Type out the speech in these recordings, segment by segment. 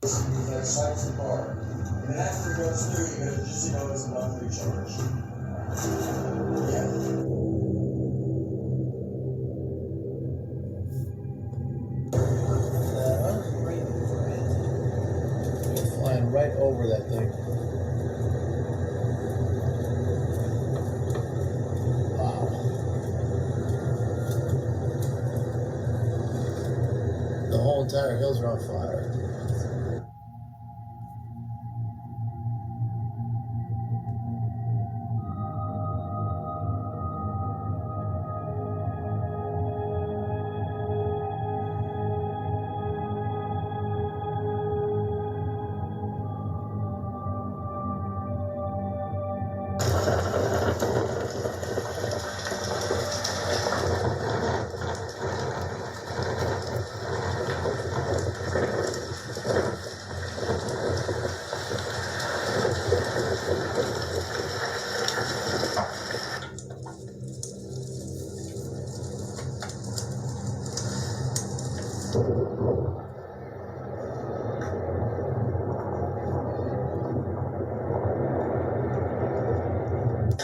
That sights the bar. And then after it goes through, you're going to just it's a monthly charge. Yeah. You're flying right over that thing. Wow. The whole entire hills are on fire.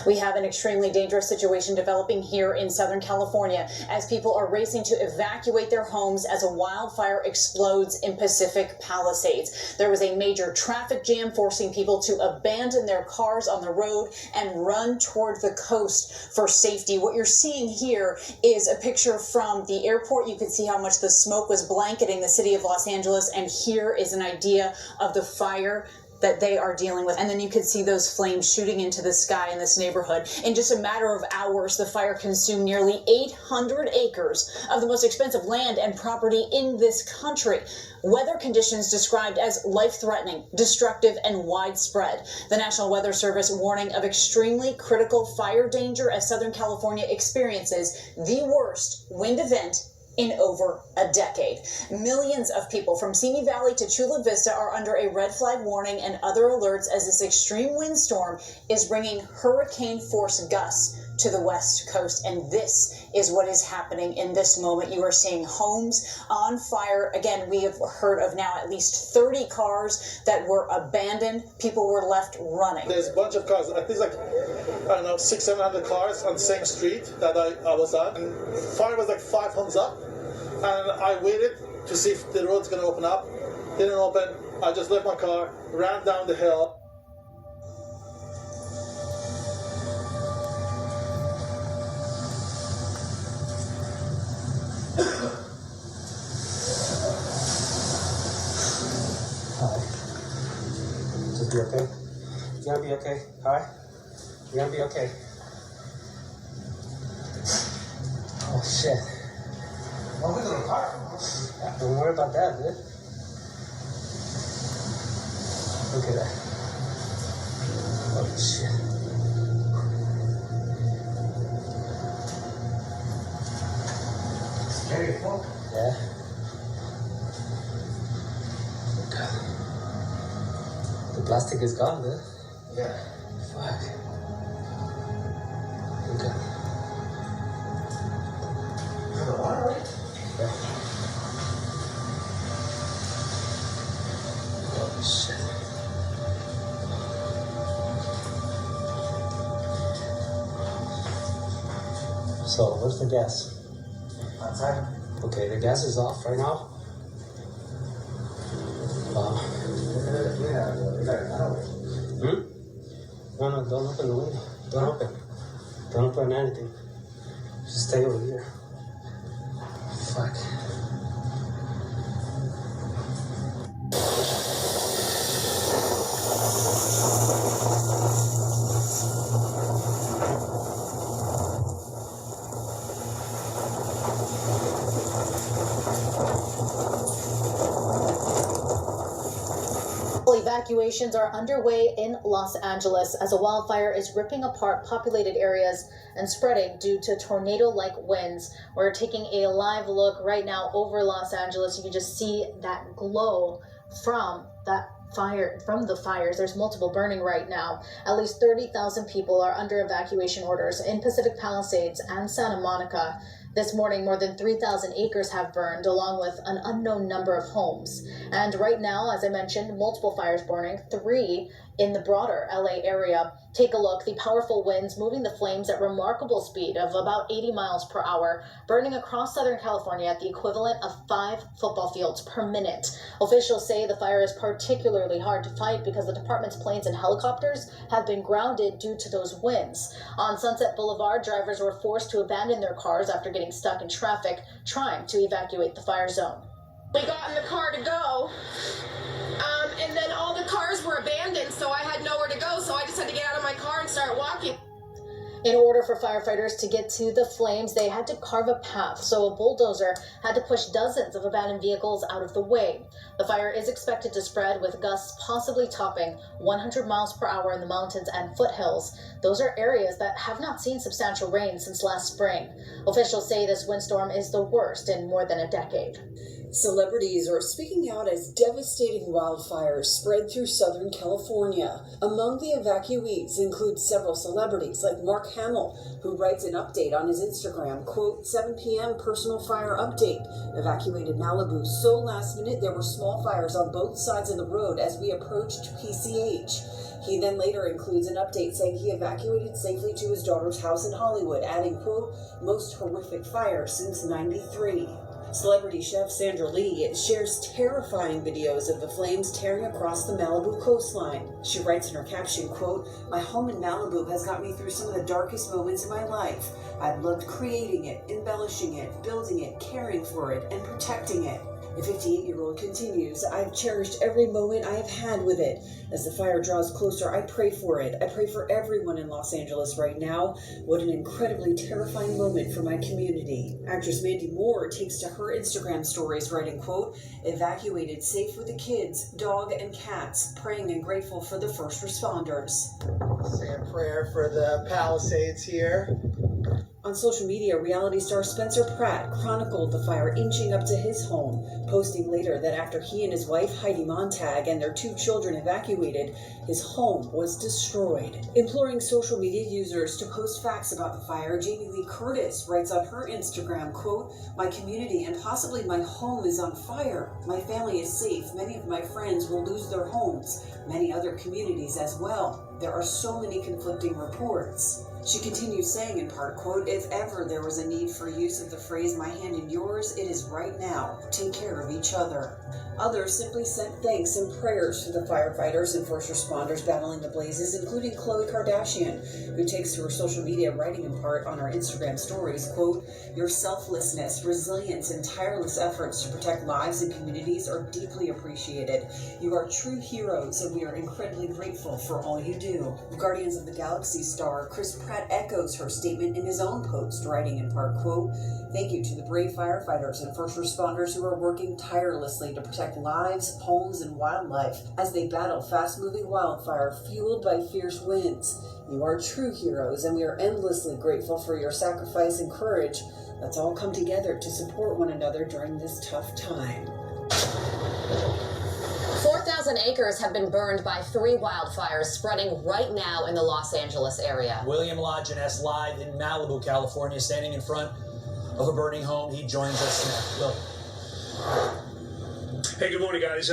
We have an extremely dangerous situation developing here in Southern California as people are racing to evacuate their homes as a wildfire explodes in Pacific Palisades. There was a major traffic jam forcing people to abandon their cars on the road and run toward the coast for safety. What you're seeing here is a picture from the airport. You can see how much the smoke was blanketing the city of Los Angeles, and here is an idea of the fire that they are dealing with. And then you can see those flames shooting into the sky in this neighborhood. In just a matter of hours, the fire consumed nearly 800 acres of the most expensive land and property in this country. Weather conditions described as life-threatening, destructive, and widespread. The National Weather Service warning of extremely critical fire danger as Southern California experiences the worst wind event in over a decade. Millions of people from Simi Valley to Chula Vista are under a red flag warning and other alerts as this extreme windstorm is bringing hurricane-force gusts to the West Coast. And this is what is happening in this moment. You are seeing homes on fire. Again, we have heard of now at least 30 cars that were abandoned. People were left running. There's a bunch of cars. I think I don't know, 600-700 cars on the same street that I was on. And fire was like 5 homes up. And I waited to see if the road's going to open up. Didn't open. I just left my car, ran down the hill. Hi. Just be okay? You gonna be okay? Hi? You gonna be okay? Oh shit. Welcome to the park. Don't worry about that, dude. Look at that. Oh shit. Scary, folk. Yeah. God. The plastic is gone, dude. Yeah. Fuck. Okay. For the water, right? Yeah. Oh shit. So, where's the gas? Outside. Okay, the gas is off right now. No, don't open the window. Don't open. Don't open anything. Just stay over here. Fuck. Evacuations are underway in Los Angeles as a wildfire is ripping apart populated areas and spreading due to tornado-like winds. We're taking a live look right now over Los Angeles. You can just see that glow from that fire, from the fires. There's multiple burning right now. At least 30,000 people are under evacuation orders in Pacific Palisades and Santa Monica. This morning, more than 3,000 acres have burned, along with an unknown number of homes. And right now, as I mentioned, multiple fires burning, 3 in the broader LA area. Take a look, the powerful winds moving the flames at remarkable speed of about 80 miles per hour, burning across Southern California at the equivalent of 5 football fields per minute. Officials say the fire is particularly hard to fight because the department's planes and helicopters have been grounded due to those winds. On Sunset Boulevard, drivers were forced to abandon their cars after getting stuck in traffic, trying to evacuate the fire zone. We got in the car to go, and then all the cars were abandoned, so I had nowhere to go, so I just had to get out of my car and start walking. In order for firefighters to get to the flames, they had to carve a path, so a bulldozer had to push dozens of abandoned vehicles out of the way. The fire is expected to spread, with gusts possibly topping 100 miles per hour in the mountains and foothills. Those are areas that have not seen substantial rain since last spring. Officials say this windstorm is the worst in more than a decade. Celebrities are speaking out as devastating wildfires spread through Southern California. Among the evacuees include several celebrities like Mark Hamill, who writes an update on his Instagram, quote, 7 p.m. personal fire update. Evacuated Malibu so last minute there were small fires on both sides of the road as we approached PCH. He then later includes an update saying he evacuated safely to his daughter's house in Hollywood, adding, quote, most horrific fire since '93. Celebrity chef Sandra Lee shares terrifying videos of the flames tearing across the Malibu coastline. She writes in her caption, quote, my home in Malibu has got me through some of the darkest moments in my life. I've loved creating it, embellishing it, building it, caring for it, and protecting it. The 58-year-old continues, I've cherished every moment I have had with it. As the fire draws closer, I pray for it. I pray for everyone in Los Angeles right now. What an incredibly terrifying moment for my community. Actress Mandy Moore takes to her Instagram stories, writing, quote, evacuated safe with the kids, dog, and cats, praying and grateful for the first responders. Say a prayer for the Palisades here. On social media, reality star Spencer Pratt chronicled the fire inching up to his home, posting later that after he and his wife Heidi Montag and their 2 children evacuated, his home was destroyed. Imploring social media users to post facts about the fire, Jamie Lee Curtis writes on her Instagram, quote, my community and possibly my home is on fire. My family is safe. Many of my friends will lose their homes. Many other communities as well. There are so many conflicting reports. She continues saying in part, quote, if ever there was a need for use of the phrase my hand in yours, it is right now. Take care of each other. Others simply sent thanks and prayers for the firefighters and first responders battling the blazes, including Khloe Kardashian, who takes to her social media writing in part on her Instagram stories, quote, your selflessness, resilience, and tireless efforts to protect lives and communities are deeply appreciated. You are true heroes, and we are incredibly grateful for all you do. Guardians of the Galaxy star Chris Pratt echoes her statement in his own post, writing in part, quote, thank you to the brave firefighters and first responders who are working tirelessly to protect lives, homes, and wildlife as they battle fast-moving wildfire fueled by fierce winds. You are true heroes, and we are endlessly grateful for your sacrifice and courage. Let's all come together to support one another during this tough time. 4,000 acres have been burned by 3 wildfires spreading right now in the Los Angeles area. William Lajeunesse live in Malibu, California, standing in front of a burning home. He joins us now. Look. Hey, good morning, guys.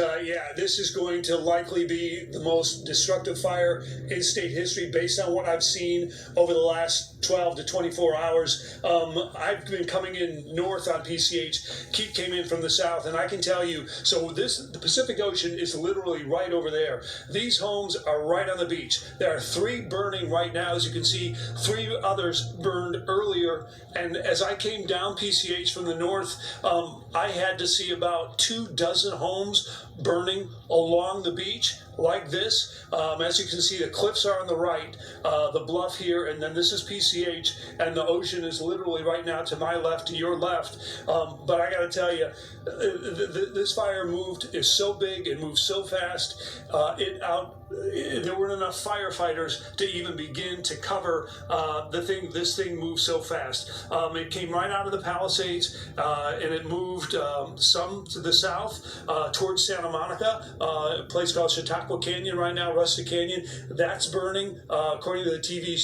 This is going to likely be the most destructive fire in state history based on what I've seen over the last 12 to 24 hours. I've been coming in north on PCH. Keith came in from the south, and I can tell you, the Pacific Ocean is literally right over there. These homes are right on the beach. There are 3 burning right now. As you can see, 3 others burned earlier. And as I came down PCH from the north, I had to see about 24 homes burning along the beach like this. As you can see, the cliffs are on the right, the bluff here, and then this is PCH, and the ocean is literally right now to my left, to your left. But I got to tell you, this fire is so big, it moved so fast, there weren't enough firefighters to even begin to cover this thing moved so fast. It came right out of the Palisades, and it moved some to the south towards Santa Monica, a place called Aqua Canyon right now, Rustic Canyon. That's burning, according to the TV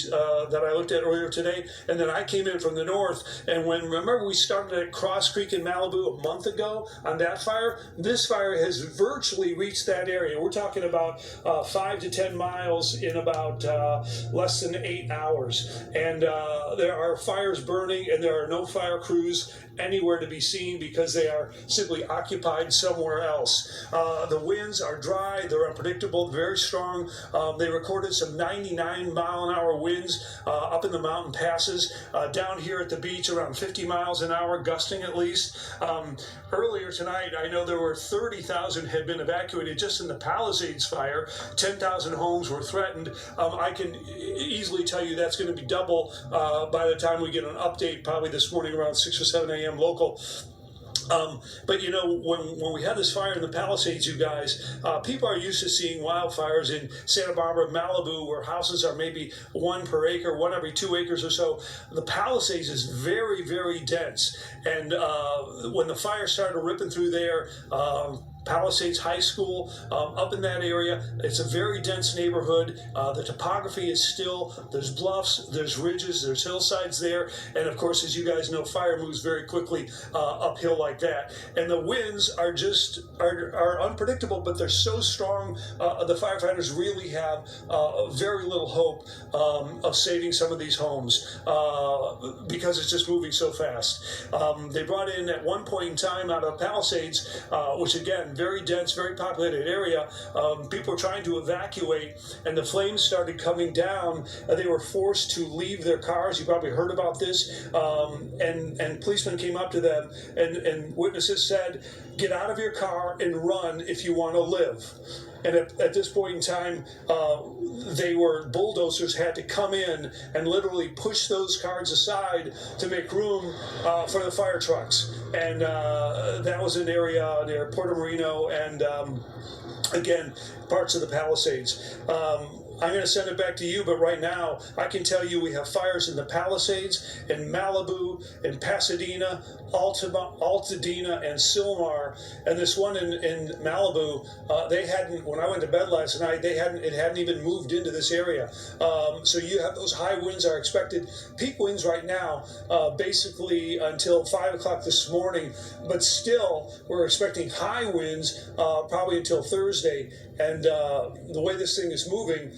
that I looked at earlier today. And then I came in from the north, and remember we started at Cross Creek in Malibu a month ago on that fire? This fire has virtually reached that area. We're talking about 5 to 10 miles in about less than 8 hours. And there are fires burning, and there are no fire crews anywhere to be seen because they are simply occupied somewhere else. The winds are dry, they're unpredictable, very strong. They recorded some 99-mile-an-hour winds up in the mountain passes. Down here at the beach, around 50 miles an hour, gusting at least. Earlier tonight, I know there were 30,000 had been evacuated just in the Palisades fire. 10,000 homes were threatened. I can easily tell you that's going to be double by the time we get an update, probably this morning around 6 or 7 a.m. local. But you know, when we had this fire in the Palisades, you guys, people are used to seeing wildfires in Santa Barbara, Malibu, where houses are maybe 1 per acre, 1 every 2 acres or so. The Palisades is very, very dense. And when the fire started ripping through there, Palisades High School, up in that area. It's a very dense neighborhood. The topography is still, there's bluffs, there's ridges, there's hillsides there. And of course, as you guys know, fire moves very quickly uphill like that. And the winds are just, are unpredictable, but they're so strong, the firefighters really have very little hope of saving some of these homes because it's just moving so fast. They brought in at one point in time out of Palisades, which again, very dense, very populated area. People were trying to evacuate, and the flames started coming down. They were forced to leave their cars. You probably heard about this. And policemen came up to them, and witnesses said, "Get out of your car and run if you want to live." And at this point in time, bulldozers had to come in and literally push those cars aside to make room for the fire trucks. And that was an area near Puerto Marino and, again, parts of the Palisades. I'm going to send it back to you, but right now, I can tell you we have fires in the Palisades, in Malibu, in Pasadena, Altadena, and Sylmar. And this one in Malibu, they hadn't, when I went to bed last night, it hadn't even moved into this area. So you have those high winds are expected, peak winds right now, basically until 5 o'clock this morning, but still we're expecting high winds probably until Thursday. And the way this thing is moving,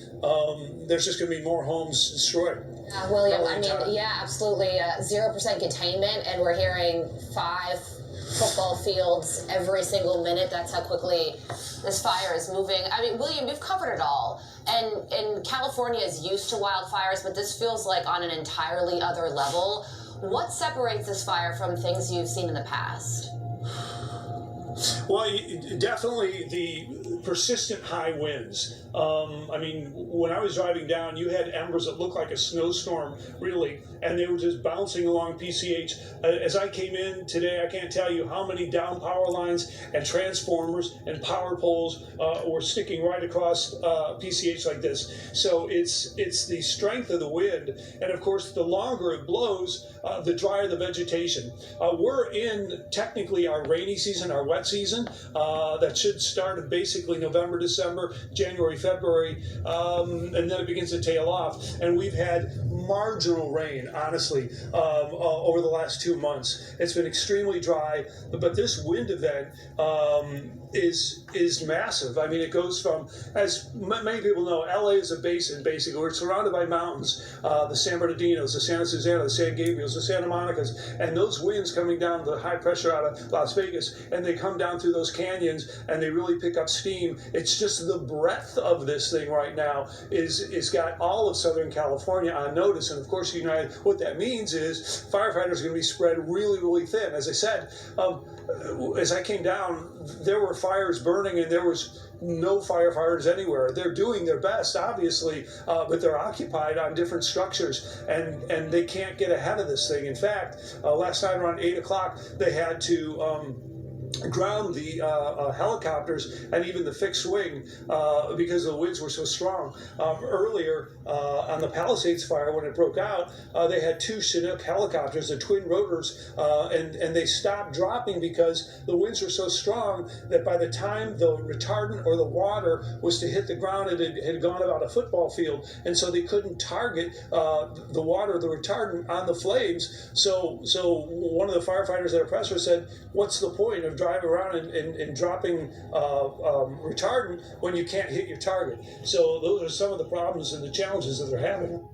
there's just going to be more homes destroyed. William, I mean, yeah, absolutely. 0% containment, and we're hearing 5 football fields every single minute. That's how quickly this fire is moving. I mean, William, you've covered it all. And California is used to wildfires, but this feels like on an entirely other level. What separates this fire from things you've seen in the past? Well, definitely the persistent high winds. I mean, when I was driving down, you had embers that looked like a snowstorm, really, and they were just bouncing along PCH. As I came in today, I can't tell you how many down power lines and transformers and power poles were sticking right across PCH like this. So it's the strength of the wind, and of course, the longer it blows, the drier the vegetation. We're in technically our rainy season, our wet season, that should start basically November, December, January, February, and then it begins to tail off. And we've had marginal rain, honestly, over the last 2 months. It's been extremely dry, but this wind event is massive. I mean, it goes from, as many people know, LA is a basin, basically. We're surrounded by mountains, the San Bernardinos, the Santa Susana, the San Gabriels, the Santa Monicas, and those winds coming down the high pressure out of Las Vegas, and they come down through those canyons, and they really pick up steam. It's just the breadth of this thing right now is got all of Southern California on notice, and of course, what that means is firefighters are going to be spread really, really thin. As I said, as I came down, there were fires burning, and there was no firefighters anywhere. They're doing their best, obviously, but they're occupied on different structures, and they can't get ahead of this thing. In fact, last night around 8 o'clock, they had to ground the helicopters and even the fixed wing because the winds were so strong. Earlier on the Palisades fire, when it broke out, they had 2 Chinook helicopters, the twin rotors, and they stopped dropping because the winds were so strong that by the time the retardant or the water was to hit the ground, it had gone about a football field, and so they couldn't target the water, the retardant, on the flames. So one of the firefighters at Oppressor said, "What's the point of driving around and dropping retardant when you can't hit your target?" So those are some of the problems and the challenges that they're having.